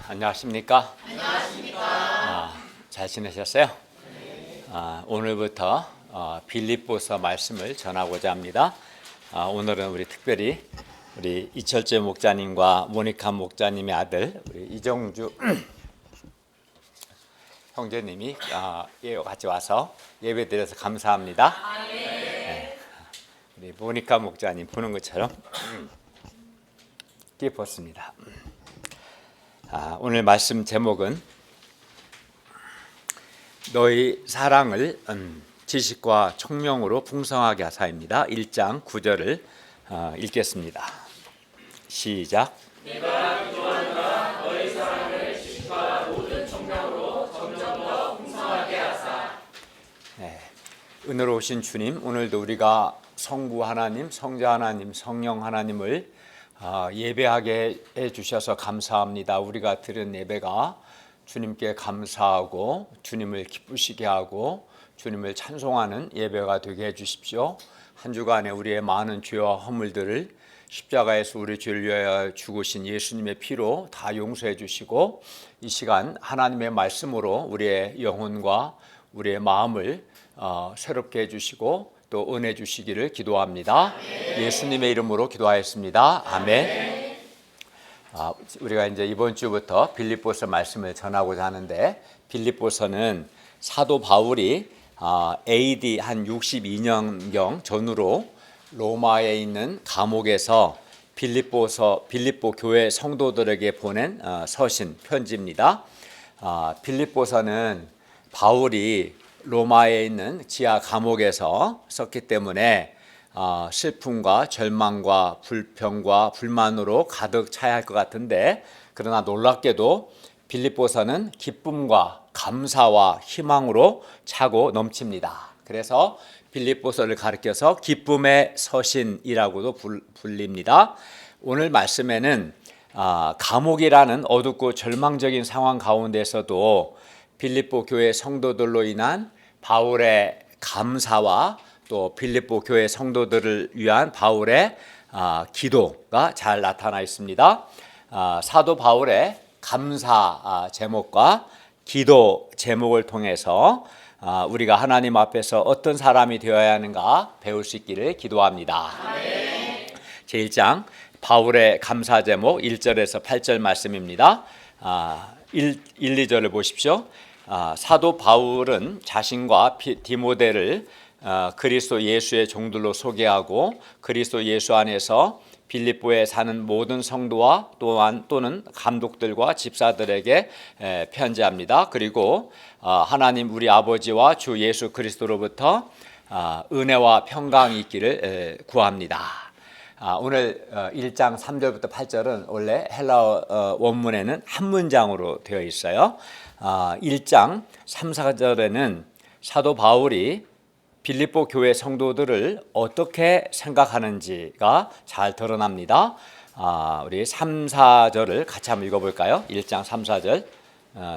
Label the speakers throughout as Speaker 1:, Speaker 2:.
Speaker 1: 안녕하십니까?
Speaker 2: 안녕하십니까?
Speaker 1: 잘 지내셨어요? 오늘부터 빌립보서 말씀을 전하고자 합니다. 오늘은 특별히 우리 이철재 목자님과 모니카 목자님의 아들 우리 이정주 형제님이 같이 와서 예배드려서 감사합니다. 네. 우리 모니카 목자님 보는 것처럼 예뻤습니다. 오늘 말씀 제목은 너희 사랑을 지식과 총명으로 풍성하게 하사입니다. 1장 9절을 읽겠습니다. 시작.
Speaker 2: 내가 기도하노라 너희 사랑을 지식과 모든 총명으로 점점 더 풍성하게 하사.
Speaker 1: 은혜로우신 주님, 오늘도 우리가 성부 하나님, 성자 하나님, 성령 하나님을 예배하게 해주셔서 감사합니다. 우리가 드린 예배가 주님께 감사하고 주님을 기쁘시게 하고 주님을 찬송하는 예배가 되게 해주십시오. 한 주간에 우리의 많은 죄와 허물들을 십자가에서 우리 죄를 위하여 죽으신 예수님의 피로 다 용서해 주시고 이 시간 하나님의 말씀으로 우리의 영혼과 우리의 마음을 새롭게 해주시고 또 은혜 주시기를 기도합니다. 아멘. 예수님의 이름으로 기도하였습니다. 아멘. 우리가 이제 이번 주부터 빌립보서 말씀을 전하고자 하는데, 빌립보서는 사도 바울이 AD 한 62년경 전후로 로마에 있는 감옥에서 빌립보 교회 성도들에게 보낸 서신 편지입니다. 빌립보서는 바울이 로마에 있는 지하 감옥에서 썼기 때문에 슬픔과 절망과 불평과 불만으로 가득 차야 할 것 같은데, 그러나 놀랍게도 빌립보서는 기쁨과 감사와 희망으로 차고 넘칩니다. 그래서 빌립보서를 가리켜서 기쁨의 서신이라고도 불립니다. 오늘 말씀에는 감옥이라는 어둡고 절망적인 상황 가운데서도 빌립보 교회 성도들로 인한 바울의 감사와 또 빌립보 교회 성도들을 위한 바울의 기도가 잘 나타나 있습니다. 사도 바울의 감사 제목과 기도 제목을 통해서 우리가 하나님 앞에서 어떤 사람이 되어야 하는가 배울 수 있기를 기도합니다. 제1장 바울의 감사 제목 1절에서 8절 말씀입니다. 1, 2절을 보십시오. 사도 바울은 자신과 디모데를 그리스도 예수의 종들로 소개하고 그리스도 예수 안에서 빌립보에 사는 모든 성도와 또는 감독들과 집사들에게 편지합니다. 그리고 하나님 우리 아버지와 주 예수 그리스도로부터 은혜와 평강이 있기를 구합니다. 오늘 1장 3절부터 8절은 원래 헬라어 원문에는 한 문장으로 되어 있어요. 1장 3, 4절에는 사도 바울이 빌립보 교회 성도들을 어떻게 생각하는지가 잘 드러납니다. 우리 3, 4절을 같이 한번 읽어볼까요? 1장 3, 4절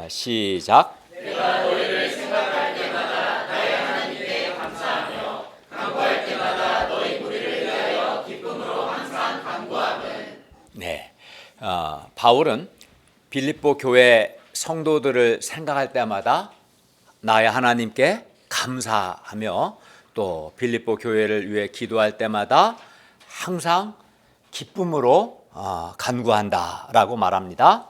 Speaker 1: 시작.
Speaker 2: 내가 너희를 생각할 때마다 나의 하나님께 감사하며 간구할 때마다 너희 무리를 위하여 기쁨으로 항상 간구하는.
Speaker 1: 네, 바울은 빌립보 교회 성도들을 생각할 때마다 나의 하나님께 감사하며 또 빌립보 교회를 위해 기도할 때마다 항상 기쁨으로 간구한다라고 말합니다.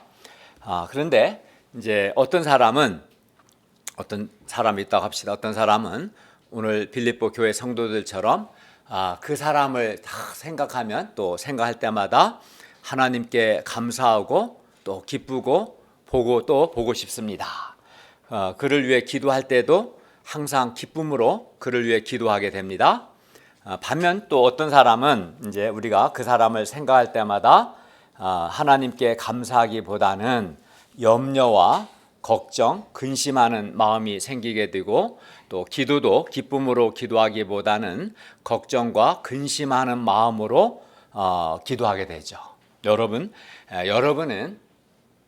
Speaker 1: 그런데 이제 어떤 사람이 있다고 합시다. 어떤 사람은 오늘 빌립보 교회 성도들처럼 그 사람을 다 생각하면 또 생각할 때마다 하나님께 감사하고 또 기쁘고 보고 싶습니다. 그를 위해 기도할 때도 항상 기쁨으로 그를 위해 기도하게 됩니다. 반면 또 어떤 사람은 이제 우리가 그 사람을 생각할 때마다 하나님께 감사하기보다는 염려와 걱정, 근심하는 마음이 생기게 되고 또 기도도 기쁨으로 기도하기보다는 걱정과 근심하는 마음으로 기도하게 되죠. 여러분은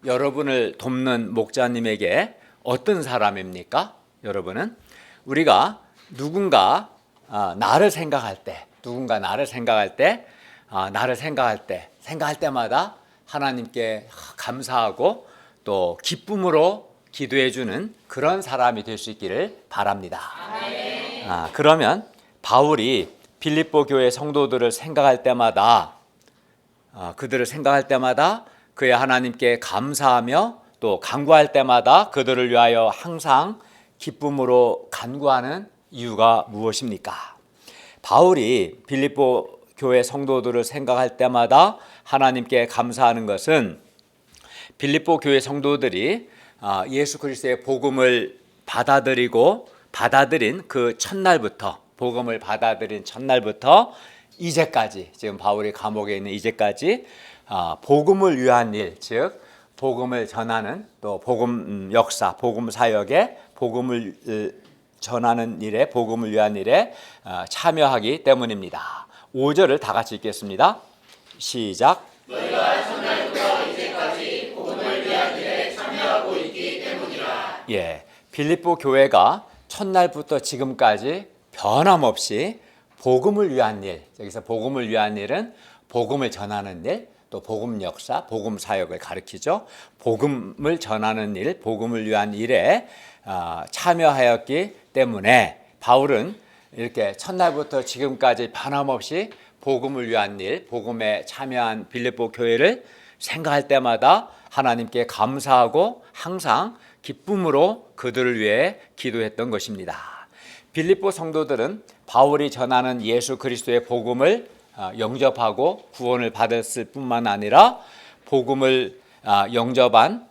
Speaker 1: 여러분을 돕는 목자님에게 어떤 사람입니까? 여러분은 우리가 누군가 나를 생각할 때 생각할 때마다 하나님께 감사하고 또 기쁨으로 기도해 주는 그런 사람이 될 수 있기를 바랍니다. 그러면 바울이 빌립보 교회 성도들을 생각할 때마다 그들을 생각할 때마다 그의 하나님께 감사하며 또 간구할 때마다 그들을 위하여 항상 기쁨으로 간구하는 이유가 무엇입니까? 바울이 빌립보 교회 성도들을 생각할 때마다 하나님께 감사하는 것은 빌립보 교회 성도들이 예수 그리스도의 복음을 받아들인 그 첫날부터, 복음을 받아들인 첫날부터 이제까지, 지금 바울이 감옥에 있는 이제까지 복음을 위한 일, 즉 복음을 전하는 또 복음 역사, 복음 사역에 복음을 전하는 일에, 복음을 위한 일에 참여하기 때문입니다. 5절을 다 같이 읽겠습니다. 시작.
Speaker 2: 너희가 첫날부터 이제까지 복음을 위한 일에 참여하고 있기 때문이라.
Speaker 1: 빌립보 교회가 첫날부터 지금까지 변함없이 복음을 위한 일, 여기서 복음을 위한 일은 복음을 전하는 일, 또 복음 역사, 복음 사역을 가리키죠. 복음을 전하는 일, 복음을 위한 일에 참여하였기 때문에 바울은 이렇게 첫날부터 지금까지 변함없이 복음을 위한 일, 복음에 참여한 빌립보 교회를 생각할 때마다 하나님께 감사하고 항상 기쁨으로 그들을 위해 기도했던 것입니다. 빌립보 성도들은 바울이 전하는 예수 그리스도의 복음을 영접하고 구원을 받았을 뿐만 아니라 복음을 영접한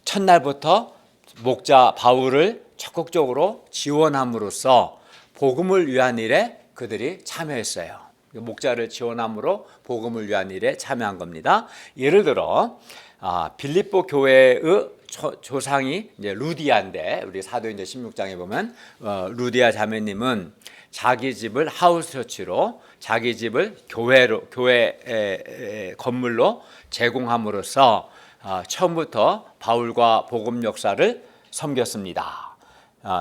Speaker 1: 첫날부터 목자 바울을 적극적으로 지원함으로써 복음을 위한 일에 그들이 참여했어요. 목자를 지원함으로 복음을 위한 일에 참여한 겁니다. 예를 들어 빌립보 교회의 조상이 이제 루디아인데, 우리 사도행전 16장에 보면 루디아 자매님은 자기 집을 하우스처치로, 자기 집을 교회 건물로 제공함으로써 처음부터 바울과 복음 역사를 섬겼습니다.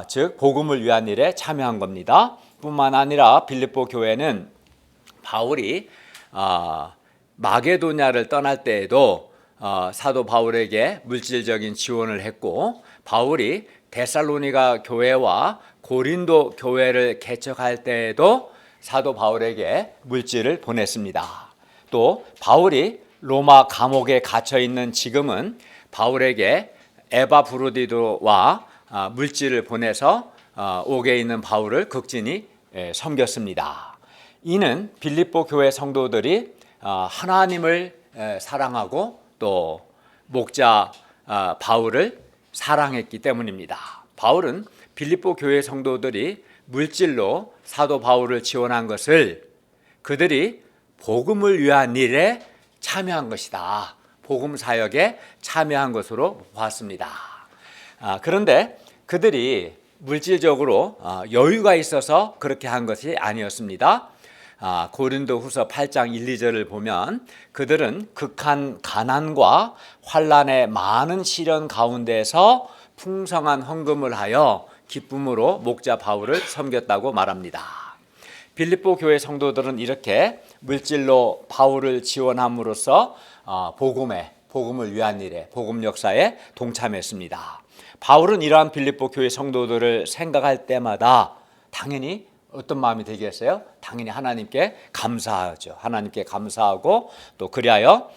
Speaker 1: 즉 복음을 위한 일에 참여한 겁니다. 뿐만 아니라 빌립보 교회는 바울이 마게도냐를 떠날 때에도 사도 바울에게 물질적인 지원을 했고, 바울이 데살로니가 교회와 고린도 교회를 개척할 때에도 사도 바울에게 물질을 보냈습니다. 또 바울이 로마 감옥에 갇혀 있는 지금은 바울에게 에바브로디도와 물질을 보내서 옥에 있는 바울을 극진히 섬겼습니다. 이는 빌립보 교회 성도들이 하나님을 사랑하고 또 목자 바울을 사랑했기 때문입니다. 바울은 빌립보 교회 성도들이 물질로 사도 바울을 지원한 것을 그들이 복음을 위한 일에 참여한 것이다, 복음 사역에 참여한 것으로 봤습니다. 그런데 그들이 물질적으로 여유가 있어서 그렇게 한 것이 아니었습니다. 고린도 후서 8장 1, 2절을 보면 그들은 극한 가난과 환난의 많은 시련 가운데서 풍성한 헌금을 하여 기쁨으로 목자 바울을 섬겼다고 말합니다. 빌립보 교회 성도들은 이렇게 물질로 바울을 지원함으로써 복음을 위한 일에, 복음 역사에 동참했습니다. 바울은 이러한 빌립보 교회 성도들을 생각할 때마다 당연히 어떤 마음이 들겠어요? 당연히 하나님께 감사하죠. 하나님께 감사하고 또 그리하여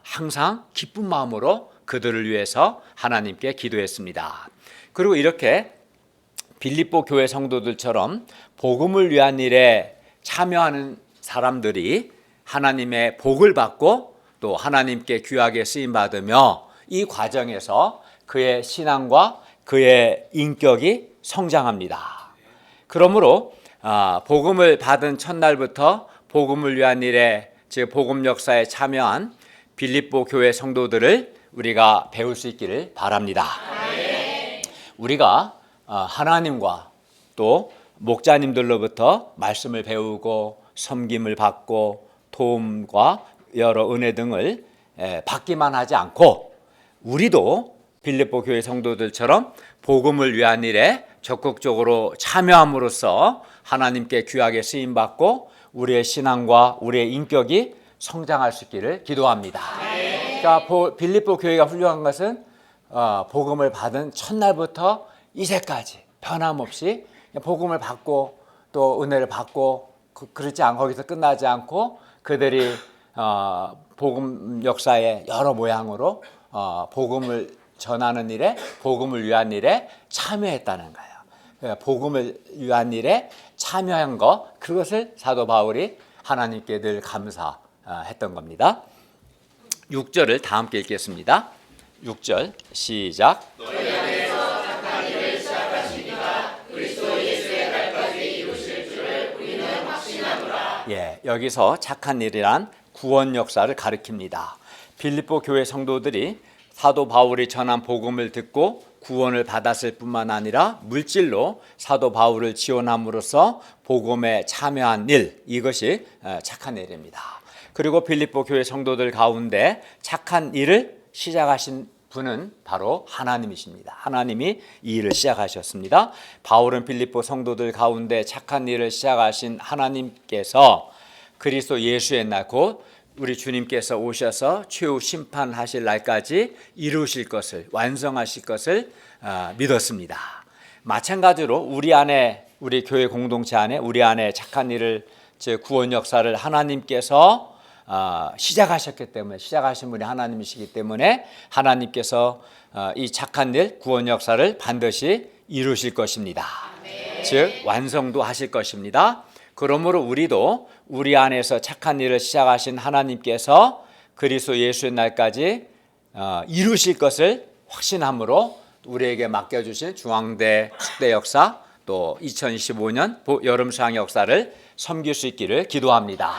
Speaker 1: 항상 기쁜 마음으로 그들을 위해서 하나님께 기도했습니다. 그리고 이렇게 빌립보 교회 성도들처럼 복음을 위한 일에 참여하는 사람들이 하나님의 복을 받고 또 하나님께 귀하게 쓰임 받으며 이 과정에서 그의 신앙과 그의 인격이 성장합니다. 그러므로 복음을 받은 첫날부터 복음을 위한 일에, 즉 복음 역사에 참여한 빌립보 교회 성도들을 우리가 배울 수 있기를 바랍니다. 우리가 하나님과 또 목자님들로부터 말씀을 배우고 섬김을 받고 도움과 여러 은혜 등을 받기만 하지 않고 우리도 빌립보 교회 성도들처럼 복음을 위한 일에 적극적으로 참여함으로써 하나님께 귀하게 쓰임받고 우리의 신앙과 우리의 인격이 성장할 수 있기를 기도합니다. 그러니까 빌립보 교회가 훌륭한 것은 복음을 받은 첫날부터 이제까지 변함없이 복음을 받고 또 은혜를 받고 그렇지 않고 거기서 끝나지 않고 그들이 복음 역사의 여러 모양으로 복음을 전하는 일에 복음을 위한 일에 참여했다는 거예요. 복음을 위한 일에 참여한 것 그것을 사도 바울이 하나님께 늘 감사했던 겁니다. 6절을 다 함께 읽겠습니다. 6절 시작.
Speaker 2: 너희 안에서 착한 일을 시작하시니가 그리스도 예수의 날까지 이루실 줄을 우리는 확신하노라.
Speaker 1: 여기서 착한 일이란 구원 역사를 가리킵니다. 빌립보 교회 성도들이 사도 바울이 전한 복음을 듣고 구원을 받았을 뿐만 아니라 물질로 사도 바울을 지원함으로써 복음에 참여한 일, 이것이 착한 일입니다. 그리고 빌립보 교회 성도들 가운데 착한 일을 시작하신 분은 바로 하나님이십니다. 하나님이 이 일을 시작하셨습니다. 바울은 빌립보 성도들 가운데 착한 일을 시작하신 하나님께서 그리스도 예수의 날, 곧 우리 주님께서 오셔서 최후 심판하실 날까지 이루실 것을, 완성하실 것을 믿었습니다. 마찬가지로 우리 교회 공동체 안에 우리 안에 착한 일을, 즉 구원 역사를 하나님께서 시작하셨기 때문에, 시작하신 분이 하나님이시기 때문에 하나님께서 이 착한 일, 구원 역사를 반드시 이루실 것입니다. 즉 완성도 하실 것입니다. 그러므로 우리도 우리 안에서 착한 일을 시작하신 하나님께서 그리스도 예수의 날까지 이루실 것을 확신함으로 우리에게 맡겨주신 중앙대 축대 역사, 또 2025년 여름 수양 역사를 섬길 수 있기를 기도합니다.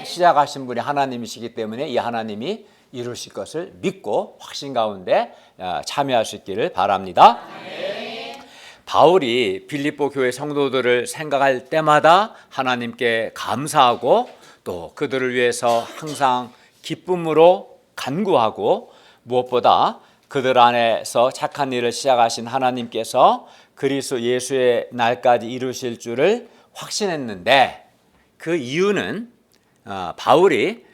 Speaker 1: 시작하신 분이 하나님이시기 때문에 이 하나님이 이루실 것을 믿고 확신 가운데 참여할 수 있기를 바랍니다. 바울이 빌립보 교회 성도들을 생각할 때마다 하나님께 감사하고 또 그들을 위해서 항상 기쁨으로 간구하고 무엇보다 그들 안에서 착한 일을 시작하신 하나님께서 그리스도 예수의 날까지 이루실 줄을 확신했는데, 그 이유는 바울이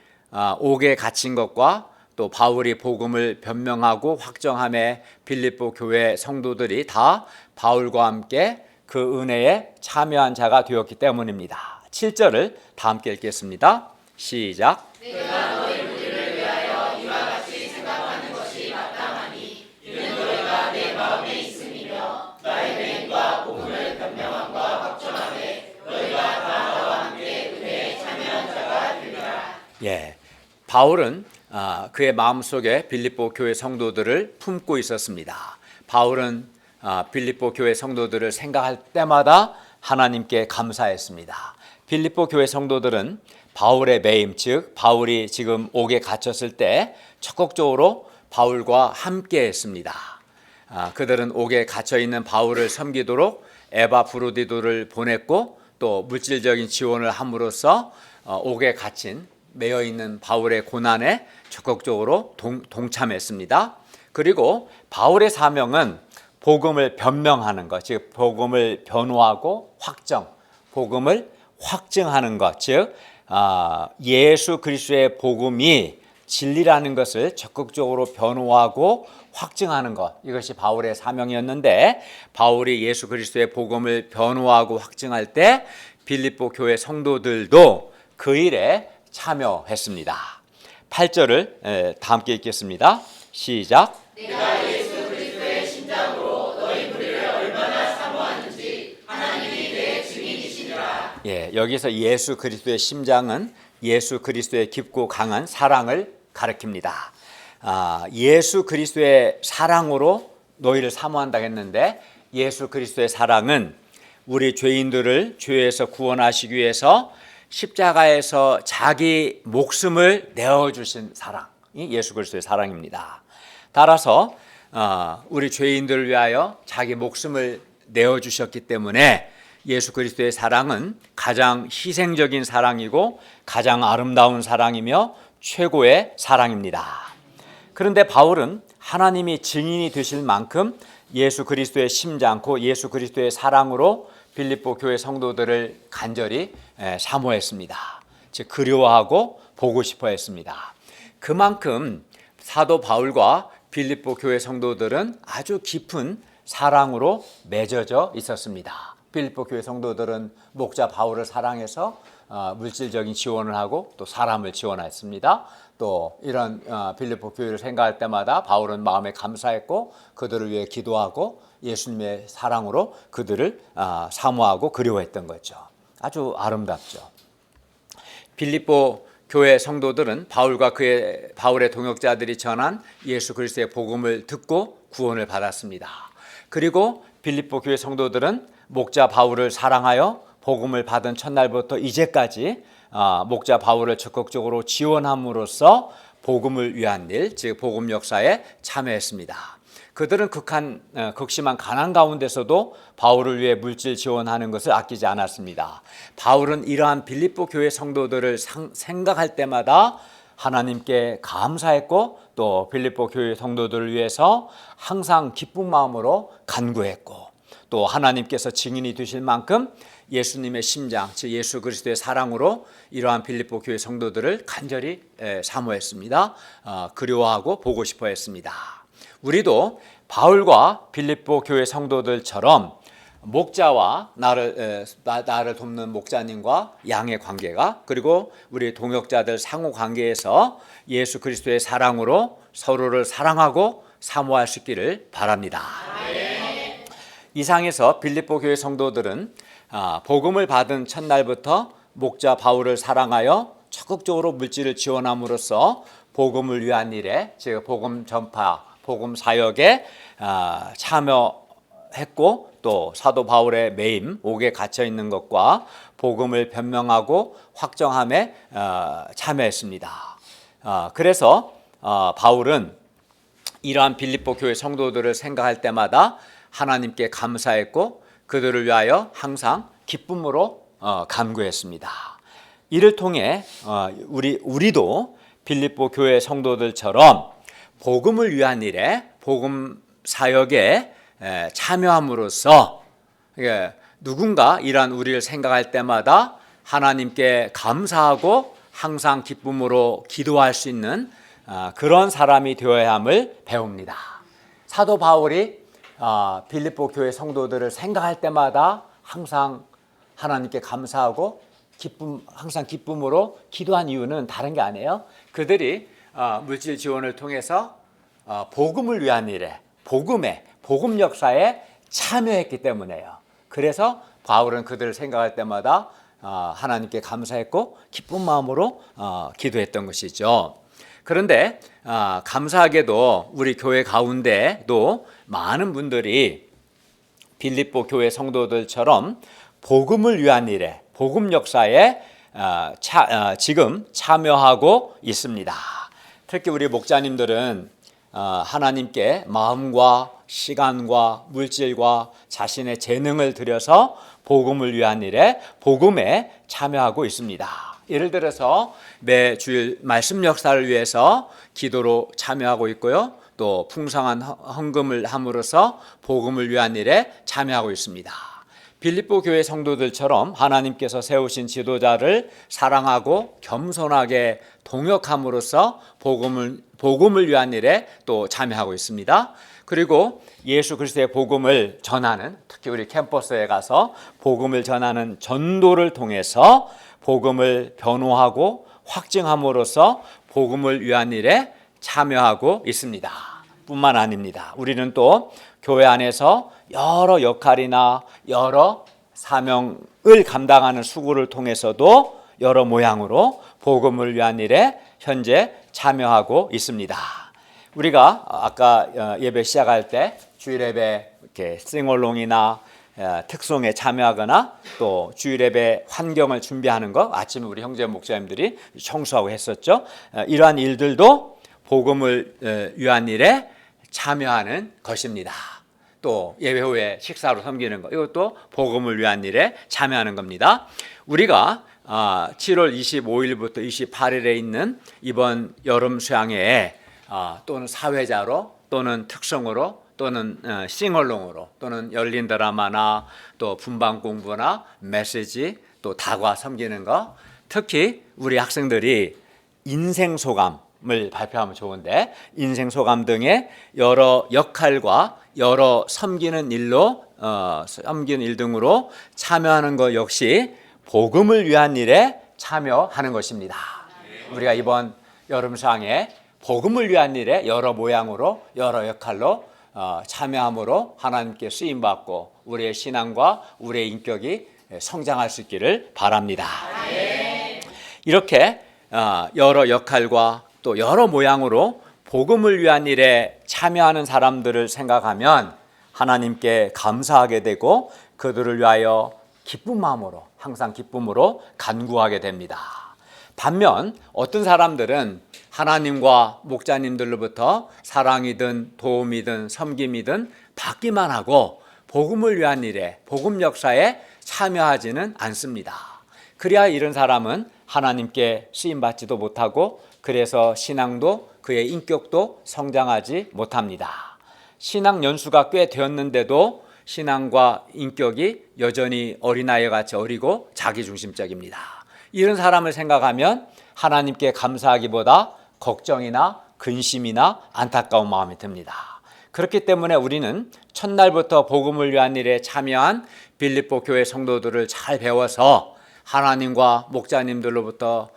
Speaker 1: 옥에 갇힌 것과 또 바울이 복음을 변명하고 확정함에 빌립보 교회 성도들이 다 바울과 함께 그 은혜에 참여한 자가 되었기 때문입니다. 7절을 다 함께 읽겠습니다. 시작.
Speaker 2: 내가 너희 무리를 위하여 이와 같이 생각하는 것이 마땅하니 이는 너희가 내 마음에 있음이며 나의 맹과 복음을 변명함과 확정함에 너희가 다 나와 함께 은혜에 참여한 자가 되리라.
Speaker 1: 바울은 그의 마음속에 빌립보 교회 성도들을 품고 있었습니다. 바울은 빌립보 교회 성도들을 생각할 때마다 하나님께 감사했습니다. 빌립보 교회 성도들은 바울의 매임, 즉 바울이 지금 옥에 갇혔을 때 적극적으로 바울과 함께 했습니다. 그들은 옥에 갇혀있는 바울을 섬기도록 에바브로디도를 보냈고 또 물질적인 지원을 함으로써 옥에 갇힌 매여있는 바울의 고난에 적극적으로 동참했습니다. 그리고 바울의 사명은 복음을 변명하는 것, 즉 복음을 변호하고 복음을 확증하는 것, 즉 예수 그리스도의 복음이 진리라는 것을 적극적으로 변호하고 확증하는 것, 이것이 바울의 사명이었는데, 바울이 예수 그리스도의 복음을 변호하고 확증할 때 빌립보 교회 성도들도 그 일에 참여했습니다. 8절을 다 함께 읽겠습니다. 시작.
Speaker 2: 내가 예수 그리스도의 심장으로 너희 무리를 얼마나 사모하는지 하나님이 내 증인이시니라.
Speaker 1: 여기서 예수 그리스도의 심장은 예수 그리스도의 깊고 강한 사랑을 가리킵니다. 예수 그리스도의 사랑으로 너희를 사모한다 했는데, 예수 그리스도의 사랑은 우리 죄인들을 죄에서 구원하시기 위해서 십자가에서 자기 목숨을 내어주신 사랑이 예수 그리스도의 사랑입니다. 따라서 우리 죄인들을 위하여 자기 목숨을 내어주셨기 때문에 예수 그리스도의 사랑은 가장 희생적인 사랑이고 가장 아름다운 사랑이며 최고의 사랑입니다. 그런데 바울은 하나님이 증인이 되실 만큼 예수 그리스도의 심장, 곧 예수 그리스도의 사랑으로 빌립보 교회 성도들을 간절히 사모했습니다. 즉 그리워하고 보고 싶어 했습니다. 그만큼 사도 바울과 빌립보 교회 성도들은 아주 깊은 사랑으로 맺어져 있었습니다. 빌립보 교회 성도들은 목자 바울을 사랑해서 물질적인 지원을 하고 또 사람을 지원했습니다. 또 이런 빌립보 교회를 생각할 때마다 바울은 마음에 감사했고 그들을 위해 기도하고 예수님의 사랑으로 그들을 사모하고 그리워했던 거죠. 아주 아름답죠. 빌립보 교회 성도들은 바울의 동역자들이 전한 예수 그리스도의 복음을 듣고 구원을 받았습니다. 그리고 빌립보 교회 성도들은 목자 바울을 사랑하여 복음을 받은 첫날부터 이제까지 목자 바울을 적극적으로 지원함으로써 복음을 위한 일, 즉 복음 역사에 참여했습니다. 그들은 극심한 가난 가운데서도 바울을 위해 물질 지원하는 것을 아끼지 않았습니다. 바울은 이러한 빌립보 교회 성도들을 생각할 때마다 하나님께 감사했고 또 빌립보 교회 성도들을 위해서 항상 기쁜 마음으로 간구했고 또 하나님께서 증인이 되실 만큼 예수님의 심장, 즉 예수 그리스도의 사랑으로 이러한 빌립보 교회 성도들을 간절히 사모했습니다. 그리워하고 보고 싶어 했습니다. 우리도 바울과 빌립보 교회 성도들처럼 목자와 나를 돕는 목자님과 양의 관계가 그리고 우리 동역자들 상호 관계에서 예수 그리스도의 사랑으로 서로를 사랑하고 사모할 수 있기를 바랍니다. 이상에서 빌립보 교회 성도들은 복음을 받은 첫날부터 목자 바울을 사랑하여 적극적으로 물질을 지원함으로써 복음을 위한 일에 즉 복음 전파, 복음 사역에 참여했고 또 사도 바울의 매임, 옥에 갇혀 있는 것과 복음을 변명하고 확정함에 참여했습니다. 그래서 바울은 이러한 빌립보 교회 성도들을 생각할 때마다 하나님께 감사했고 그들을 위하여 항상 기쁨으로 간구했습니다. 이를 통해 우리도 빌립보 교회 성도들처럼 복음을 위한 일에 복음 사역에 참여함으로써 누군가 이러한 우리를 생각할 때마다 하나님께 감사하고 항상 기쁨으로 기도할 수 있는 그런 사람이 되어야 함을 배웁니다. 사도 바울이 빌립보 교회 성도들을 생각할 때마다 항상 하나님께 감사하고 항상 기쁨으로 기도한 이유는 다른 게 아니에요. 그들이 물질 지원을 통해서 복음을 위한 일에 복음 역사에 참여했기 때문에요. 그래서 바울은 그들을 생각할 때마다 하나님께 감사했고 기쁜 마음으로 기도했던 것이죠. 그런데 감사하게도 우리 교회 가운데도 많은 분들이 빌립보 교회 성도들처럼 복음을 위한 일에 복음 역사에 지금 참여하고 있습니다. 특히 우리 목자님들은 하나님께 마음과 시간과 물질과 자신의 재능을 들여서 복음을 위한 일에 복음에 참여하고 있습니다. 예를 들어서 매 주일 말씀 역사를 위해서 기도로 참여하고 있고요. 또 풍성한 헌금을 함으로써 복음을 위한 일에 참여하고 있습니다. 빌립보 교회 성도들처럼 하나님께서 세우신 지도자를 사랑하고 겸손하게 동역함으로써 복음을 위한 일에 또 참여하고 있습니다. 그리고 예수 그리스도의 복음을 전하는 특히 우리 캠퍼스에 가서 복음을 전하는 전도를 통해서 복음을 변호하고 확증함으로써 복음을 위한 일에 참여하고 있습니다. 뿐만 아닙니다. 우리는 또 교회 안에서 여러 역할이나 여러 사명을 감당하는 수고를 통해서도 여러 모양으로 복음을 위한 일에 현재 참여하고 있습니다. 우리가 아까 예배 시작할 때 주일 예배 이렇게 싱얼롱이나 특송에 참여하거나 또 주일 예배 환경을 준비하는 것 아침에 우리 형제 목사님들이 청소하고 했었죠. 이러한 일들도 복음을 위한 일에 참여하는 것입니다. 또 예배 후에 식사로 섬기는 것 이것도 복음을 위한 일에 참여하는 겁니다. 우리가 7월 25일부터 28일에 있는 이번 여름 수양회에 또는 사회자로 또는 특성으로 또는 싱얼롱으로 또는 열린 드라마나 또 분방 공부나 메시지 또 다과 섬기는 거 특히 우리 학생들이 인생 소감 발표하면 좋은데, 인생 소감 등의 여러 역할과 여러 섬기는 일 등으로 참여하는 것 역시 복음을 위한 일에 참여하는 것입니다. 우리가 이번 여름상에 복음을 위한 일에 여러 모양으로 여러 역할로 참여함으로 하나님께 쓰임받고 우리의 신앙과 우리의 인격이 성장할 수 있기를 바랍니다. 이렇게 여러 역할과 또 여러 모양으로 복음을 위한 일에 참여하는 사람들을 생각하면 하나님께 감사하게 되고 그들을 위하여 기쁜 마음으로, 항상 기쁨으로 간구하게 됩니다. 반면 어떤 사람들은 하나님과 목자님들로부터 사랑이든 도움이든 섬김이든 받기만 하고 복음을 위한 일에, 복음 역사에 참여하지는 않습니다. 그래야 이런 사람은 하나님께 쓰임받지도 못하고 그래서 신앙도 그의 인격도 성장하지 못합니다. 신앙 연수가 꽤 되었는데도 신앙과 인격이 여전히 어린아이같이 어리고 자기중심적입니다. 이런 사람을 생각하면 하나님께 감사하기보다 걱정이나 근심이나 안타까운 마음이 듭니다. 그렇기 때문에 우리는 첫날부터 복음을 위한 일에 참여한 빌립보 교회 성도들을 잘 배워서 하나님과 목자님들로부터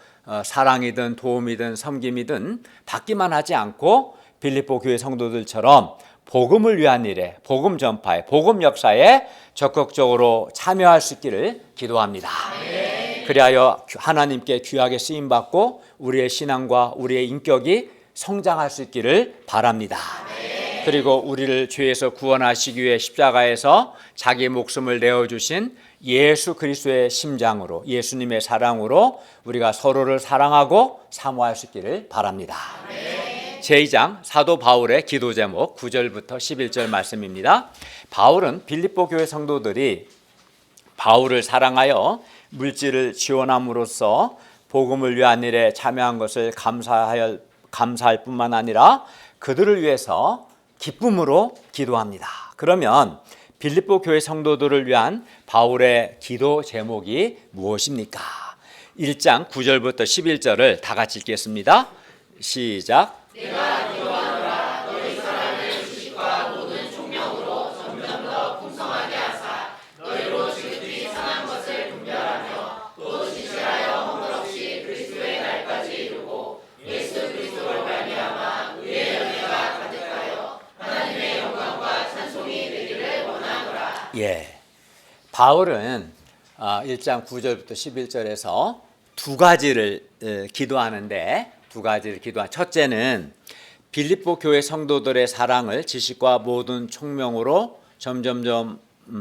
Speaker 1: 사랑이든 도움이든 섬김이든 받기만 하지 않고 빌립보 교회 성도들처럼 복음을 위한 일에, 복음 전파에, 복음 역사에 적극적으로 참여할 수 있기를 기도합니다. 그리하여 하나님께 귀하게 쓰임받고 우리의 신앙과 우리의 인격이 성장할 수 있기를 바랍니다. 그리고 우리를 죄에서 구원하시기 위해 십자가에서 자기 목숨을 내어주신 예수 그리스도의 심장으로, 예수님의 사랑으로 우리가 서로를 사랑하고 사모할 수 있기를 바랍니다. 제2장 사도 바울의 기도 제목 9절부터 11절 말씀입니다. 바울은 빌립보 교회 성도들이 바울을 사랑하여 물질을 지원함으로써 복음을 위한 일에 참여한 것을 감사할 뿐만 아니라 그들을 위해서 기쁨으로 기도합니다. 그러면 빌립보 교회 성도들을 위한 바울의 기도 제목이 무엇입니까? 1장 9절부터 11절을 다 같이 읽겠습니다. 시작.
Speaker 2: 내가 기도하노라 너희 사랑을 지식과 모든 총명으로 점점 더 풍성하게 하사 너희로 지극히 선한 것을 분별하며 또 진실하여 허물 없이 그리스도의 날까지 이루고 예수 그리스도로 말미암아 의의 열매가 가득하여 하나님의 영광과 찬송이 되기를 원하노라.
Speaker 1: 바울은 1장 9절부터 11절에서 두 가지를 기도하는데 첫째는 빌립보 교회 성도들의 사랑을 지식과 모든 총명으로 점점점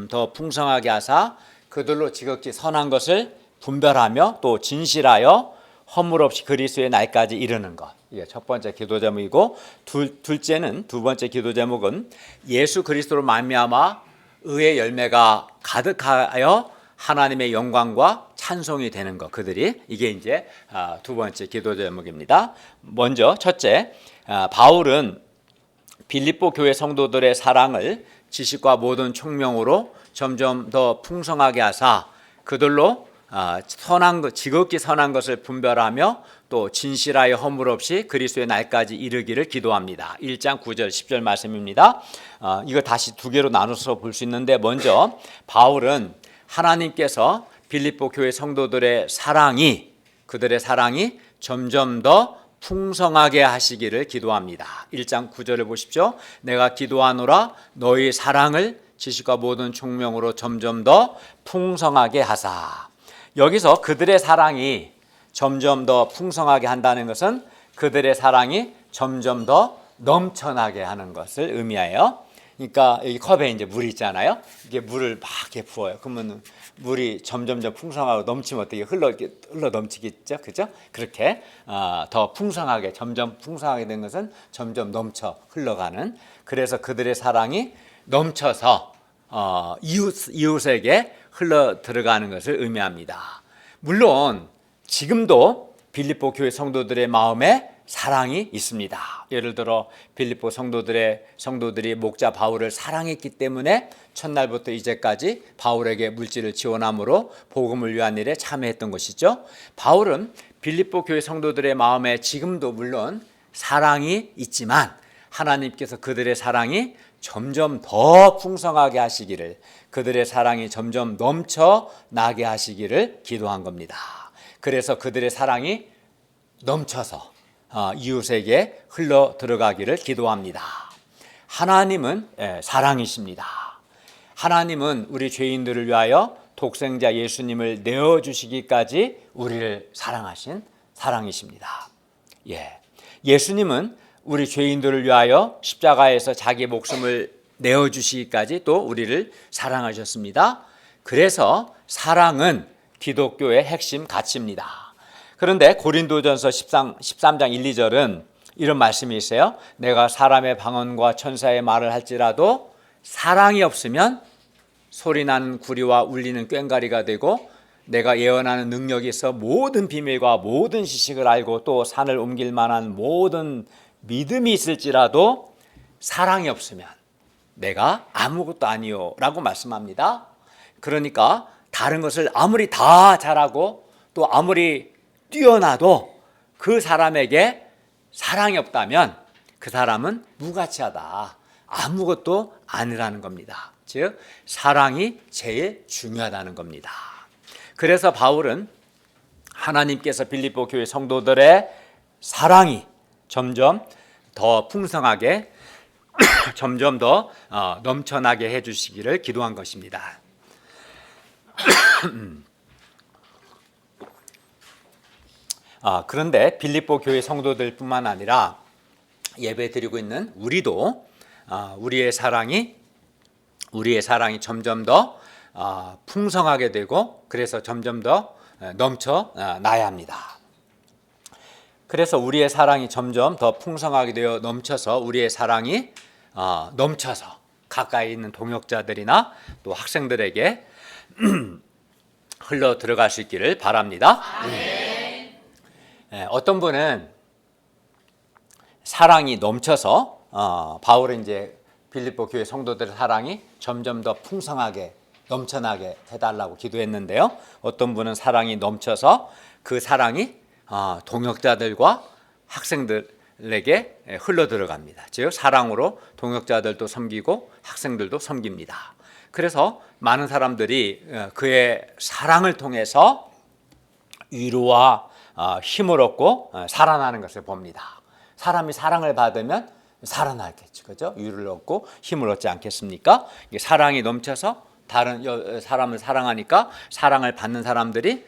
Speaker 1: 더 풍성하게 하사 그들로 지극히 선한 것을 분별하며 또 진실하여 허물 없이 그리스도의 날까지 이르는 것. 이게 첫 번째 기도 제목이고 두 번째 기도 제목은 예수 그리스도로 말미암아 의의 열매가 가득하여 하나님의 영광과 찬송이 되는 것, 그들이 이게 이제 두 번째 기도 제목입니다. 먼저 첫째, 바울은 빌립보 교회 성도들의 사랑을 지식과 모든 총명으로 점점 더 풍성하게 하사 그들로 지극히 선한 것을 분별하며 또 진실하여 허물 없이 그리스도의 날까지 이르기를 기도합니다. 1장 9절 10절 말씀입니다. 이거 다시 두 개로 나눠서 볼 수 있는데 먼저 바울은 하나님께서 빌립보 교회 성도들의 그들의 사랑이 점점 더 풍성하게 하시기를 기도합니다. 1장 9절을 보십시오. 내가 기도하노라 너희 사랑을 지식과 모든 총명으로 점점 더 풍성하게 하사. 여기서 그들의 사랑이 점점 더 풍성하게 한다는 것은 그들의 사랑이 점점 더 넘쳐나게 하는 것을 의미해요. 그러니까 여기 컵에 이제 물이 있잖아요. 이게 물을 막 이렇게 부어요. 그러면 물이 점점점 풍성하고 넘치면 어떻게 흘러 넘치겠죠, 그죠? 그렇게 더 풍성하게 점점 풍성하게 된 것은 점점 넘쳐 흘러가는. 그래서 그들의 사랑이 넘쳐서 이웃에게 흘러 들어가는 것을 의미합니다. 물론 지금도 빌립보 교회 성도들의 마음에 사랑이 있습니다. 예를 들어 빌립보 성도들이 목자 바울을 사랑했기 때문에 첫날부터 이제까지 바울에게 물질을 지원함으로 복음을 위한 일에 참여했던 것이죠. 바울은 빌립보 교회 성도들의 마음에 지금도 물론 사랑이 있지만 하나님께서 그들의 사랑이 점점 더 풍성하게 하시기를, 그들의 사랑이 점점 넘쳐나게 하시기를 기도한 겁니다. 그래서 그들의 사랑이 넘쳐서 이웃에게 흘러 들어가기를 기도합니다. 하나님은 사랑이십니다. 하나님은 우리 죄인들을 위하여 독생자 예수님을 내어주시기까지 우리를 사랑하신 사랑이십니다. 예수님은 우리 죄인들을 위하여 십자가에서 자기 목숨을 내어주시기까지 또 우리를 사랑하셨습니다. 그래서 사랑은 기독교의 핵심 가치입니다. 그런데 고린도전서 13장 1, 2절은 이런 말씀이 있어요. 내가 사람의 방언과 천사의 말을 할지라도 사랑이 없으면 소리나는 구리와 울리는 꽹과리가 되고, 내가 예언하는 능력이 있어 모든 비밀과 모든 지식을 알고 또 산을 옮길 만한 모든 믿음이 있을지라도 사랑이 없으면 내가 아무것도 아니요 라고 말씀합니다. 그러니까 다른 것을 아무리 다 잘하고 또 아무리 뛰어나도 그 사람에게 사랑이 없다면 그 사람은 무가치하다, 아무것도 아니라는 겁니다. 즉 사랑이 제일 중요하다는 겁니다. 그래서 바울은 하나님께서 빌립보 교회 성도들의 사랑이 점점 더 풍성하게 점점 더 넘쳐나게 해주시기를 기도한 것입니다. 그런데 빌립보 교회 성도들뿐만 아니라 예배드리고 있는 우리도 우리의 사랑이 점점 더 풍성하게 되고, 그래서 점점 더 넘쳐나야 합니다. 그래서 우리의 사랑이 점점 더 풍성하게 되어 넘쳐서 우리의 사랑이 넘쳐서 가까이 있는 동역자들이나 또 학생들에게 흘러 들어갈 수 있기를 바랍니다. 어떤 분은 사랑이 넘쳐서 바울은 이제 빌립보 교회 성도들의 사랑이 점점 더 풍성하게 넘쳐나게 해달라고 기도했는데요. 어떤 분은 사랑이 넘쳐서 그 사랑이 동역자들과 학생들에게 흘러 들어갑니다. 즉 사랑으로 동역자들도 섬기고 학생들도 섬깁니다. 그래서 많은 사람들이 그의 사랑을 통해서 위로와 힘을 얻고 살아나는 것을 봅니다. 사람이 사랑을 받으면 살아나겠죠, 그죠? 위로를 얻고 힘을 얻지 않겠습니까? 사랑이 넘쳐서 다른 사람을 사랑하니까 사랑을 받는 사람들이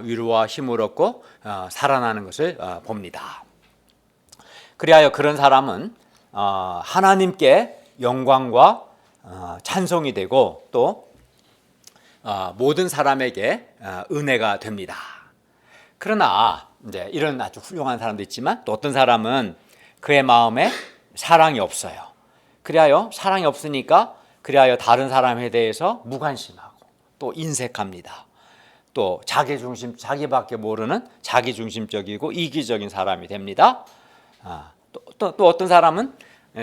Speaker 1: 위로와 힘을 얻고 살아나는 것을 봅니다. 그리하여 그런 사람은 하나님께 영광과 찬송이 되고 또 모든 사람에게 은혜가 됩니다. 그러나 이제 이런 아주 훌륭한 사람도 있지만 또 어떤 사람은 그의 마음에 사랑이 없어요. 그리하여 사랑이 없으니까 그리하여 다른 사람에 대해서 무관심하고 또 인색합니다. 또 자기밖에 모르는 자기중심적이고 이기적인 사람이 됩니다. 또 어떤 사람은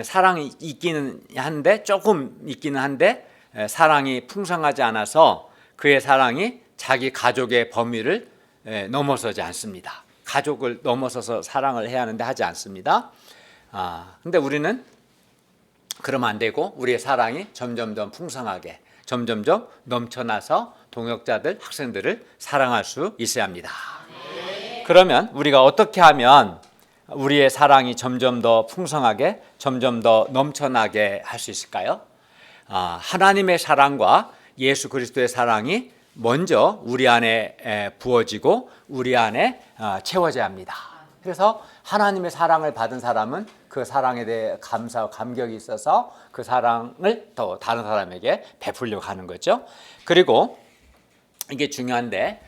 Speaker 1: 사랑이 있기는 한데 조금 있기는 한데 사랑이 풍성하지 않아서 그의 사랑이 자기 가족의 범위를 넘어서지 않습니다. 가족을 넘어서서 사랑을 해야 하는데 하지 않습니다. 근데 우리는 그러면 안 되고 우리의 사랑이 점점점 풍성하게 점점점 넘쳐나서 동역자들, 학생들을 사랑할 수 있어야 합니다. 그러면 우리가 어떻게 하면 우리의 사랑이 점점 더 풍성하게 점점 더 넘쳐나게 할 수 있을까요? 하나님의 사랑과 예수 그리스도의 사랑이 먼저 우리 안에 부어지고 우리 안에 채워져야 합니다. 그래서 하나님의 사랑을 받은 사람은 그 사랑에 대해 감사와 감격이 있어서 그 사랑을 또 다른 사람에게 베풀려고 하는 거죠. 그리고 이게 중요한데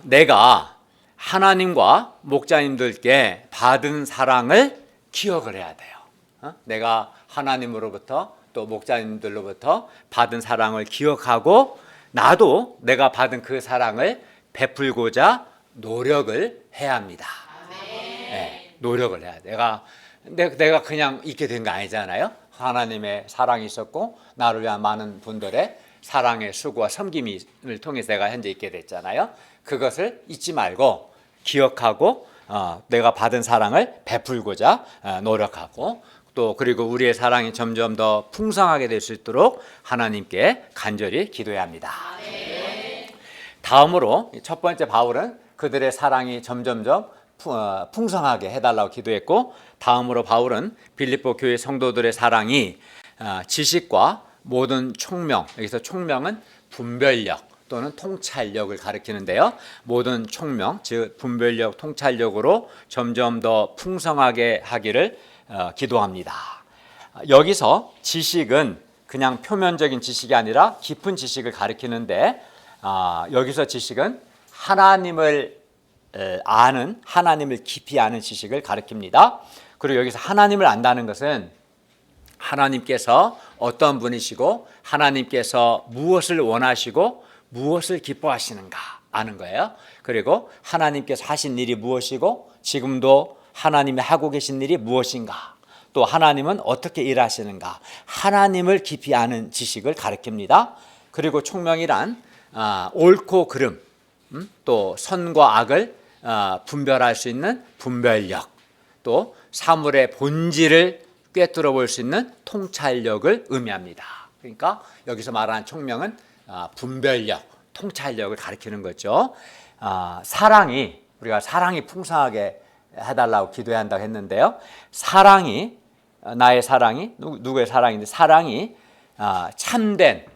Speaker 1: 내가 하나님과 목자님들께 받은 사랑을 기억을 해야 돼요. 내가 하나님으로부터 또 목자님들로부터 받은 사랑을 기억하고 나도 내가 받은 그 사랑을 베풀고자 노력을 해야 합니다. 네, 노력을 해야 돼. 내가 그냥 있게 된 거 아니잖아요. 하나님의 사랑이 있었고 나를 위한 많은 분들의 사랑의 수고와 섬김을 통해서 내가 현재 있게 됐잖아요. 그것을 잊지 말고 기억하고 내가 받은 사랑을 베풀고자 노력하고 또 그리고 우리의 사랑이 점점 더 풍성하게 될 수 있도록 하나님께 간절히 기도해야 합니다. 다음으로 첫 번째 바울은 그들의 사랑이 점점점 풍성하게 해달라고 기도했고, 다음으로 바울은 빌립보 교회 성도들의 사랑이 지식과 모든 총명, 여기서 총명은 분별력 또는 통찰력을 가리키는데요. 모든 총명, 즉 분별력, 통찰력으로 점점 더 풍성하게 하기를 기도합니다. 여기서 지식은 그냥 표면적인 지식이 아니라 깊은 지식을 가리키는데, 여기서 지식은 하나님을 아는, 하나님을 깊이 아는 지식을 가리킵니다. 그리고 여기서 하나님을 안다는 것은 하나님께서 어떤 분이시고 하나님께서 무엇을 원하시고 무엇을 기뻐하시는가 아는 거예요. 그리고 하나님께서 하신 일이 무엇이고 지금도 하나님이 하고 계신 일이 무엇인가, 또 하나님은 어떻게 일하시는가, 하나님을 깊이 아는 지식을 가리킵니다. 그리고 총명이란 옳고 그름, 또 선과 악을 분별할 수 있는 분별력, 또 사물의 본질을 꿰뚫어 볼 수 있는 통찰력을 의미합니다. 그러니까 여기서 말하는 총명은 분별력, 통찰력을 가리키는 거죠. 사랑이, 우리가 사랑이 풍성하게 해달라고 기도해야 한다고 했는데요. 사랑이, 나의 사랑이, 누구의 사랑인데, 사랑이 참된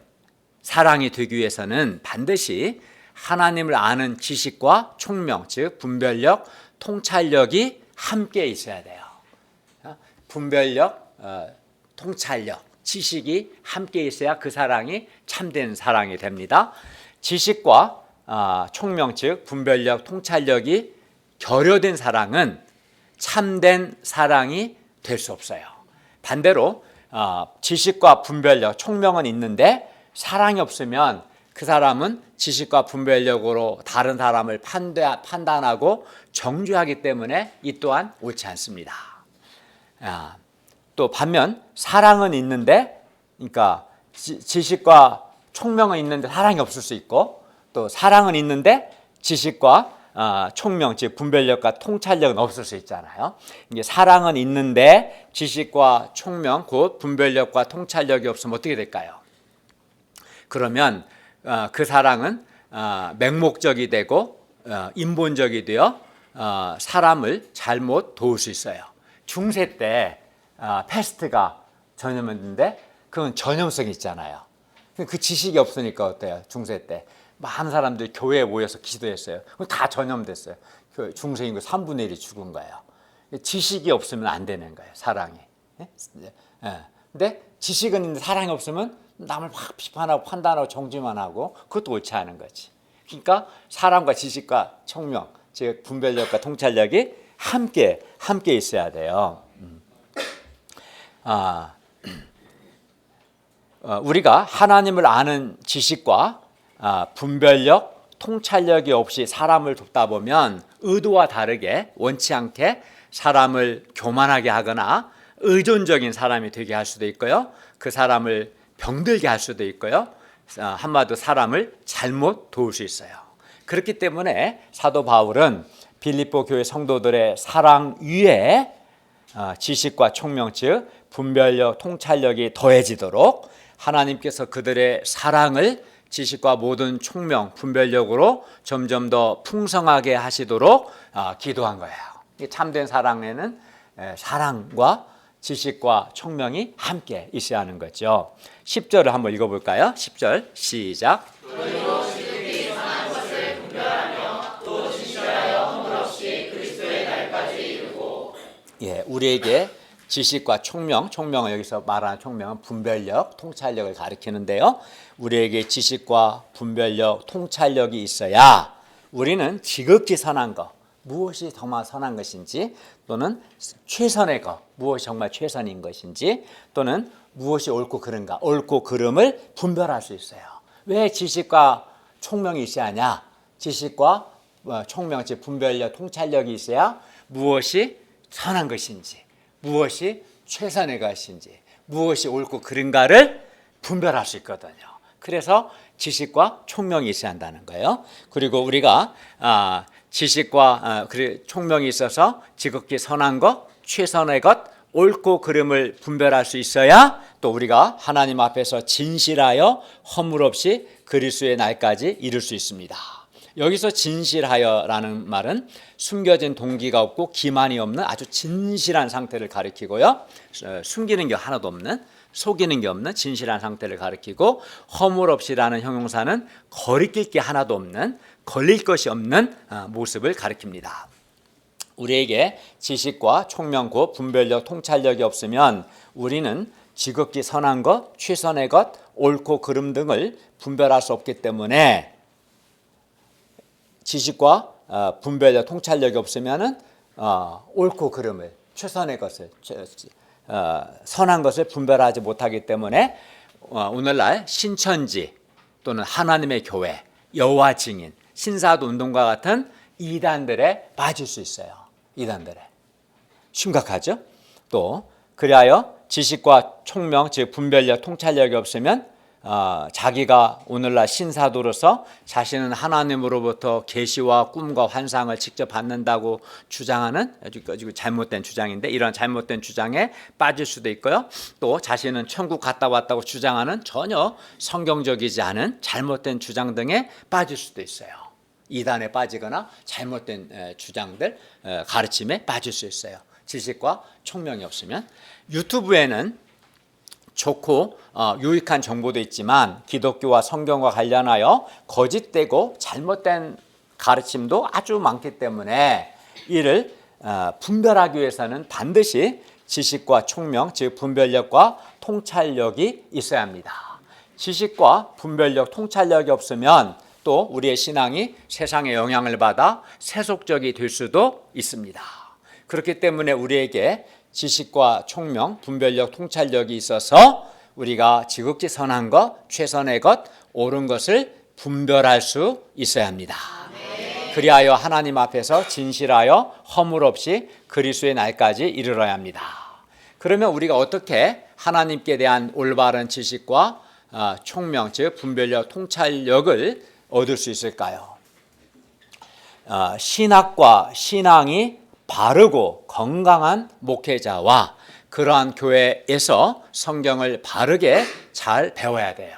Speaker 1: 사랑이 되기 위해서는 반드시 하나님을 아는 지식과 총명, 즉 분별력, 통찰력이 함께 있어야 돼요. 분별력, 통찰력, 지식이 함께 있어야 그 사랑이 참된 사랑이 됩니다. 지식과 총명, 즉 분별력, 통찰력이 결여된 사랑은 참된 사랑이 될 수 없어요. 반대로 지식과 분별력, 총명은 있는데 사랑이 없으면 그 사람은 지식과 분별력으로 다른 사람을 판단하고 정죄하기 때문에 이 또한 옳지 않습니다. 또 반면 사랑은 있는데, 그러니까 지식과 총명은 있는데 사랑이 없을 수 있고, 또 사랑은 있는데 지식과 총명, 즉 분별력과 통찰력은 없을 수 있잖아요. 이게 사랑은 있는데 지식과 총명, 곧 분별력과 통찰력이 없으면 어떻게 될까요? 그러면 그 사랑은 맹목적이 되고 인본적이 되어 사람을 잘못 도울 수 있어요. 중세 때 패스트가 전염했는데 그건 전염성이 있잖아요. 그 지식이 없으니까 어때요? 중세 때 많은 사람들이 교회에 모여서 기도했어요. 다 전염됐어요. 중세 인구 3분의 1이 죽은 거예요. 지식이 없으면 안 되는 거예요, 사랑이. 근데 지식은 있는데 사랑이 없으면 남을 막 비판하고 판단하고 정죄만 하고, 그것도 옳지 않은 거지. 그러니까 사랑과 지식과 총명, 즉 분별력과 통찰력이 함께 있어야 돼요. 우리가 하나님을 아는 지식과 분별력, 통찰력이 없이 사람을 돕다 보면 의도와 다르게 원치 않게 사람을 교만하게 하거나 의존적인 사람이 되게 할 수도 있고요. 그 사람을 병들게 할 수도 있고요. 한마디로 사람을 잘못 도울 수 있어요. 그렇기 때문에 사도 바울은 빌립보 교회 성도들의 사랑 위에 지식과 총명, 즉 분별력, 통찰력이 더해지도록 하나님께서 그들의 사랑을 지식과 모든 총명, 분별력으로 점점 더 풍성하게 하시도록 기도한 거예요. 참된 사랑에는 사랑과 지식과 총명이 함께 있어야 하는 거죠. 10절을 한번 읽어볼까요? 10절 시작.
Speaker 2: 그러므로 지극히 선한 것을 분별하며 또 진실하여 허물 없이 그리스도의 날까지 이르고.
Speaker 1: 우리에게 지식과 총명은 여기서 말하는 총명은 분별력, 통찰력을 가리키는데요. 우리에게 지식과 분별력, 통찰력이 있어야 우리는 지극히 선한 것, 무엇이 정말 선한 것인지, 또는 최선의 것, 무엇이 정말 최선인 것인지, 또는 무엇이 옳고 그른가, 옳고 그름을 분별할 수 있어요. 왜 지식과 총명이 있어야 하냐? 지식과 총명, 즉 분별력, 통찰력이 있어야 무엇이 선한 것인지, 무엇이 최선의 것인지, 무엇이 옳고 그른가를 분별할 수 있거든요. 그래서 지식과 총명이 있어야 한다는 거예요. 그리고 우리가 지식과 총명이 있어서 지극히 선한 것, 최선의 것, 옳고 그름을 분별할 수 있어야 또 우리가 하나님 앞에서 진실하여 허물 없이 그리스도의 날까지 이룰 수 있습니다. 여기서 진실하여라는 말은 숨겨진 동기가 없고 기만이 없는 아주 진실한 상태를 가리키고요. 숨기는 게 하나도 없는, 속이는 게 없는 진실한 상태를 가리키고, 허물 없이라는 형용사는 거리낄 게 하나도 없는, 걸릴 것이 없는 모습을 가리킵니다. 우리에게 지식과 총명 곧 분별력, 통찰력이 없으면 우리는 지극히 선한 것, 최선의 것, 옳고 그름 등을 분별할 수 없기 때문에 지식과 분별력, 통찰력이 없으면은 옳고 그름을, 최선의 것을, 선한 것을 분별하지 못하기 때문에 오늘날 신천지 또는 하나님의 교회, 여호와 증인, 신사도 운동과 같은 이단들에 빠질 수 있어요. 이단들에. 심각하죠? 또 그리하여 지식과 총명, 즉 분별력, 통찰력이 없으면 자기가 오늘날 신사도로서 자신은 하나님으로부터 계시와 꿈과 환상을 직접 받는다고 주장하는 아주 잘못된 주장인데, 이런 잘못된 주장에 빠질 수도 있고요. 또 자신은 천국 갔다 왔다고 주장하는 전혀 성경적이지 않은 잘못된 주장 등에 빠질 수도 있어요. 이단에 빠지거나 잘못된 주장들, 가르침에 빠질 수 있어요. 지식과 총명이 없으면. 유튜브에는 좋고 유익한 정보도 있지만 기독교와 성경과 관련하여 거짓되고 잘못된 가르침도 아주 많기 때문에 이를 분별하기 위해서는 반드시 지식과 총명, 즉 분별력과 통찰력이 있어야 합니다. 지식과 분별력, 통찰력이 없으면 또 우리의 신앙이 세상의 영향을 받아 세속적이 될 수도 있습니다. 그렇기 때문에 우리에게 지식과 총명, 분별력, 통찰력이 있어서 우리가 지극히 선한 것, 최선의 것, 옳은 것을 분별할 수 있어야 합니다. 그리하여 하나님 앞에서 진실하여 허물 없이 그리스도의 날까지 이르러야 합니다. 그러면 우리가 어떻게 하나님께 대한 올바른 지식과 총명, 즉 분별력, 통찰력을 얻을 수 있을까요? 신학과 신앙이 바르고 건강한 목회자와 그러한 교회에서 성경을 바르게 잘 배워야 돼요.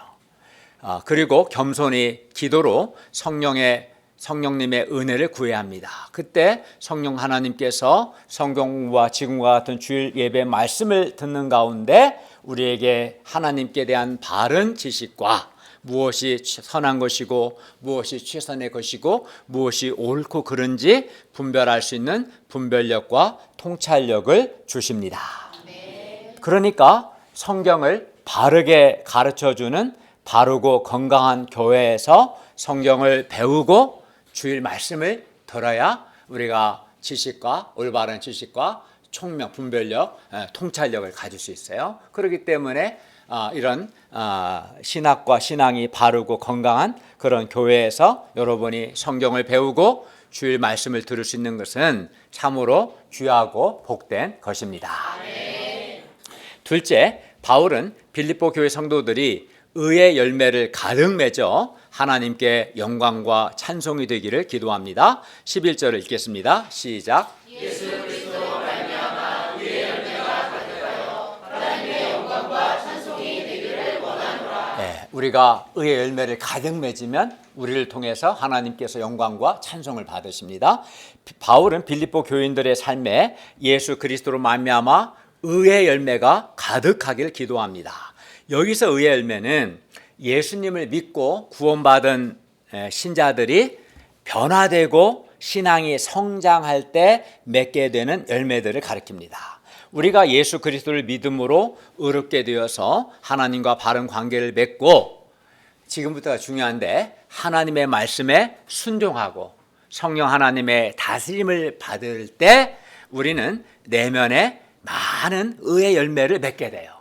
Speaker 1: 그리고 겸손히 기도로 성령님의 은혜를 구해야 합니다. 그때 성령 하나님께서 성경과 지금과 같은 주일 예배 말씀을 듣는 가운데 우리에게 하나님께 대한 바른 지식과 무엇이 선한 것이고 무엇이 최선의 것이고 무엇이 옳고 그른지 분별할 수 있는 분별력과 통찰력을 주십니다. 그러니까 성경을 바르게 가르쳐주는 바르고 건강한 교회에서 성경을 배우고 주일 말씀을 들어야 우리가 지식과 올바른 지식과 총명, 분별력, 통찰력을 가질 수 있어요. 그렇기 때문에 이런 신학과 신앙이 바르고 건강한 그런 교회에서 여러분이 성경을 배우고 주일 말씀을 들을 수 있는 것은 참으로 귀하고 복된 것입니다. 둘째, 바울은 빌립보 교회 성도들이 의의 열매를 가득 맺어 하나님께 영광과 찬송이 되기를 기도합니다. 11절을 읽겠습니다. 시작. 예수 그리스도로 말미암아 의의 열매가 가득하여 하나님의 영광과 찬송이 되기를 원하노라. 네, 우리가 의의 열매를 가득 맺으면 우리를 통해서 하나님께서 영광과 찬송을 받으십니다. 바울은 빌립보 교인들의 삶에 예수 그리스도로 말미암아 의의 열매가 가득하길 기도합니다. 여기서 의의 열매는 예수님을 믿고 구원받은 신자들이 변화되고 신앙이 성장할 때 맺게 되는 열매들을 가리킵니다. 우리가 예수 그리스도를 믿음으로 의롭게 되어서 하나님과 바른 관계를 맺고 지금부터가 중요한데 하나님의 말씀에 순종하고 성령 하나님의 다스림을 받을 때 우리는 내면에 많은 의의 열매를 맺게 돼요.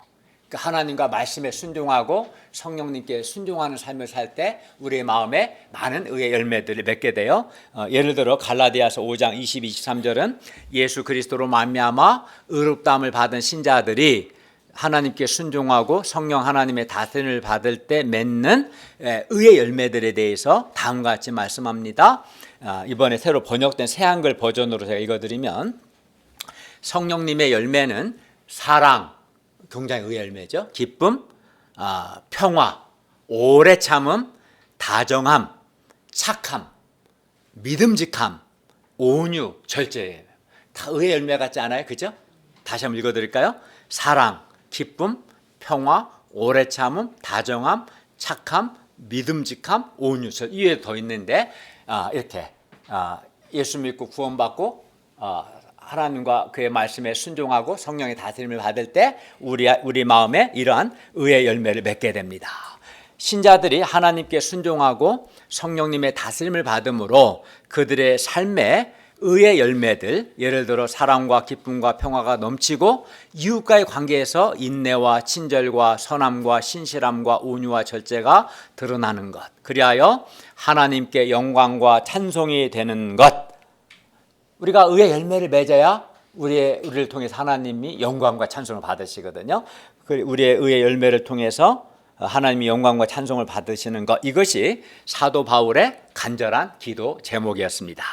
Speaker 1: 그러니까 하나님과 말씀에 순종하고 성령님께 순종하는 삶을 살 때 우리의 마음에 많은 의의 열매들을 맺게 돼요. 예를 들어 갈라디아서 5장 22, 23절은 예수 그리스도로 말미암아 의롭다함을 받은 신자들이 하나님께 순종하고 성령 하나님의 다스림을 받을 때 맺는 의의 열매들에 대해서 다음과 같이 말씀합니다. 이번에 새로 번역된 새한글 버전으로 제가 읽어드리면, 성령님의 열매는 사랑, 굉장히 의의 열매죠. 기쁨, 평화, 오래 참음, 다정함, 착함, 믿음직함, 온유, 절제예요. 다 의의 열매 같지 않아요? 그죠? 다시 한번 읽어드릴까요? 사랑, 기쁨, 평화, 오래 참음, 다정함, 착함, 믿음직함, 온유. 이외에 더 있는데 이렇게 예수 믿고 구원받고 하나님과 그의 말씀에 순종하고 성령의 다스림을 받을 때 우리 마음에 이러한 의의 열매를 맺게 됩니다. 신자들이 하나님께 순종하고 성령님의 다스림을 받음으로 그들의 삶에 의의 열매들, 예를 들어 사랑과 기쁨과 평화가 넘치고 이웃과의 관계에서 인내와 친절과 선함과 신실함과 온유와 절제가 드러나는 것, 그리하여 하나님께 영광과 찬송이 되는 것. 우리가 의의 열매를 맺어야 우리를 통해서 하나님이 영광과 찬송을 받으시거든요. 우리의 의의 열매를 통해서 하나님이 영광과 찬송을 받으시는 것, 이것이 사도 바울의 간절한 기도 제목이었습니다.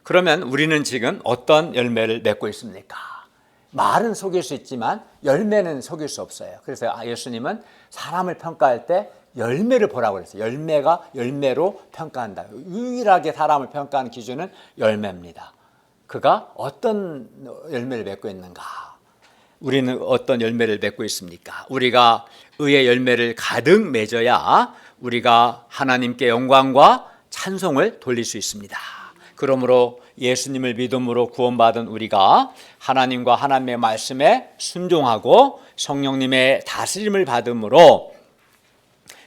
Speaker 1: 그러면 우리는 지금 어떤 열매를 맺고 있습니까? 말은 속일 수 있지만 열매는 속일 수 없어요. 그래서 예수님은 사람을 평가할 때 열매를 보라고 그랬어요. 열매로 평가한다. 유일하게 사람을 평가하는 기준은 열매입니다. 그가 어떤 열매를 맺고 있는가? 우리는 어떤 열매를 맺고 있습니까? 우리가 의의 열매를 가득 맺어야 우리가 하나님께 영광과 찬송을 돌릴 수 있습니다. 그러므로 예수님을 믿음으로 구원받은 우리가 하나님과 하나님의 말씀에 순종하고 성령님의 다스림을 받음으로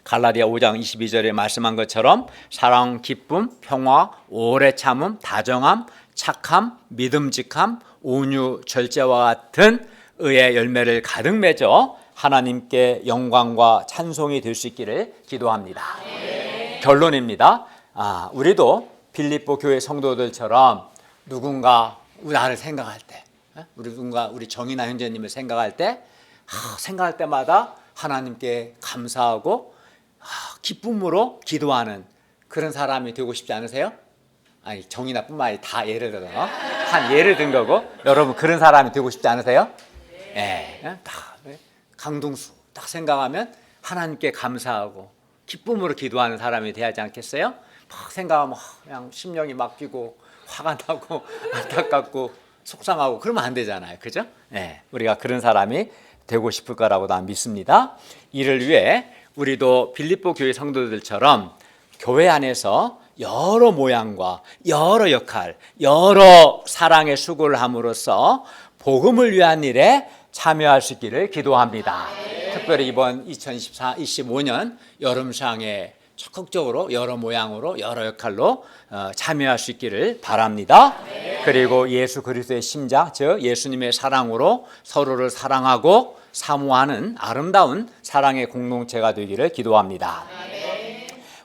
Speaker 1: 갈라디아 5장 22절에 말씀한 것처럼 사랑, 기쁨, 평화, 오래 참음, 다정함, 착함, 믿음직함, 온유, 절제와 같은 의의 열매를 가득 맺어 하나님께 영광과 찬송이 될 수 있기를 기도합니다. 결론입니다. 우리도 빌립보 교회 성도들처럼 누군가 나를 생각할 때, 우리 정이나 형제님을 생각할 때, 생각할 때마다 하나님께 감사하고 기쁨으로 기도하는 그런 사람이 되고 싶지 않으세요? 아니, 정이나뿐만 아니라 다 예를 들어 한 예를 든 거고, 여러분 그런 사람이 되고 싶지 않으세요? 네. 다 강동수 딱 생각하면 하나님께 감사하고 기쁨으로 기도하는 사람이 돼야 하지 않겠어요? 막 생각하면 그냥 심령이 막히고 화가 나고 안타깝고 속상하고 그러면 안 되잖아요. 그죠? 네, 우리가 그런 사람이 되고 싶을 거라고 난 믿습니다. 이를 위해 우리도 빌립보 교회 성도들처럼 교회 안에서 여러 모양과 여러 역할, 여러 사랑의 수고를 함으로써 복음을 위한 일에 참여할 수 있기를 기도합니다. 특별히 이번 2025년 여름상에 적극적으로 여러 모양으로 여러 역할로 참여할 수 있기를 바랍니다. 그리고 예수 그리스도의 심장, 즉 예수님의 사랑으로 서로를 사랑하고 사모하는 아름다운 사랑의 공동체가 되기를 기도합니다.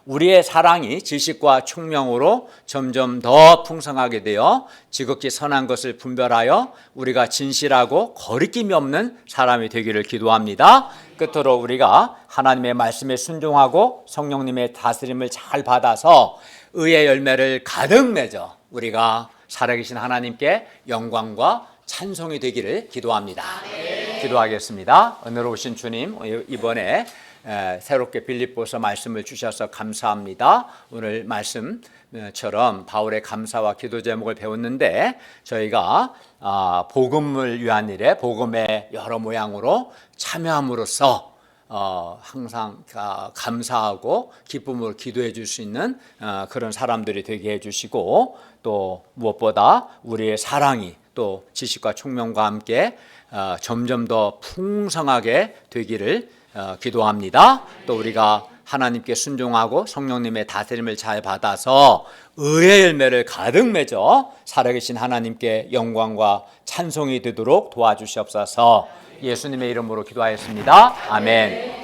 Speaker 1: 우리의 사랑이 지식과 총명으로 점점 더 풍성하게 되어 지극히 선한 것을 분별하여 우리가 진실하고 거리낌이 없는 사람이 되기를 기도합니다. 끝으로 우리가 하나님의 말씀에 순종하고 성령님의 다스림을 잘 받아서 의의 열매를 가득 맺어 우리가 살아계신 하나님께 영광과 찬송이 되기를 기도합니다. 기도하겠습니다. 은혜로우신 주님, 이번에 새롭게 빌립보서 말씀을 주셔서 감사합니다. 오늘 말씀처럼 바울의 감사와 기도 제목을 배웠는데 저희가 복음을 위한 일에 복음의 여러 모양으로 참여함으로써 항상 감사하고 기쁨으로 기도해 줄 수 있는 그런 사람들이 되게 해주시고, 또 무엇보다 우리의 사랑이 또 지식과 총명과 함께 점점 더 풍성하게 되기를 기도합니다. 또 우리가 하나님께 순종하고 성령님의 다스림을 잘 받아서 의의 열매를 가득 맺어 살아계신 하나님께 영광과 찬송이 되도록 도와주시옵소서. 예수님의 이름으로 기도하였습니다. 아멘.